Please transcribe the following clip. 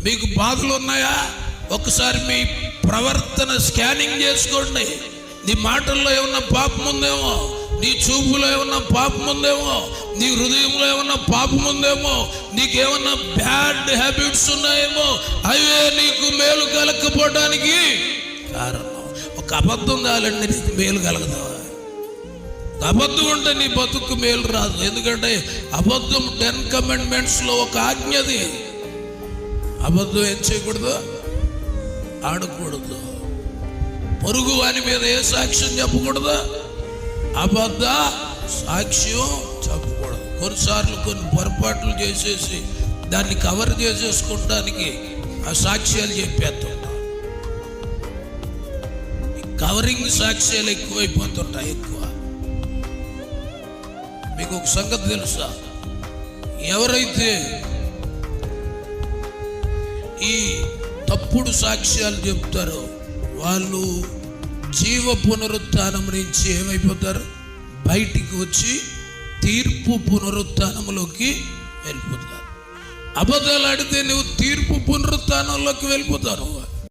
మీకు బాధలు ఉన్నాయా? ఒకసారి మీ ప్రవర్తన స్కానింగ్ చేసుకోండి. నీ మాటల్లో ఏమన్నా పాపం ఉందేమో, నీ చూపులో ఏమన్నా పాపం ఉందేమో, నీ హృదయంలో ఏమన్నా పాపం ఉందేమో, నీకేమన్నా బ్యాడ్ హ్యాబిట్స్ ఉన్నాయేమో, అవే నీకు మేలు కలగకపోవడానికి కారణం. ఒక అబద్ధం కాలండి నీకు మేలు కలగదా? అబద్ధం ఉంటే నీ బతుకు మేలు రాదు. ఎందుకంటే అబద్ధం 10 కమాండ్మెంట్స్లో ఒక ఆజ్ఞది. అబద్ధం ఏం చేయకూడదు, ఆడకూడదు. పొరుగు వాని మీద ఏ సాక్ష్యం చెప్పకూడదు, అబద్ధ సాక్ష్యం చెప్పకూడదు. కొన్నిసార్లు కొన్ని పొరపాట్లు చేసేసి దాన్ని కవర్ చేసేసుకోవడానికి ఆ సాక్ష్యాలు చెప్పేస్తుంటాం. కవరింగ్ సాక్ష్యాలు ఎక్కువైపోతుంటాయి. ఎక్కువ మీకు ఒక సంగతి తెలుసా? ఎవరైతే ఈ తప్పుడు సాక్ష్యాలు చెప్తారో వాళ్ళు జీవ పునరుత్థానం నుంచి ఏమైపోతారు? బయటికి వచ్చి తీర్పు పునరుత్థానంలోకి వెళ్ళిపోతారు. అబద్ధాలు ఆడితే నువ్వు తీర్పు పునరుత్థానంలోకి వెళ్ళిపోతారు.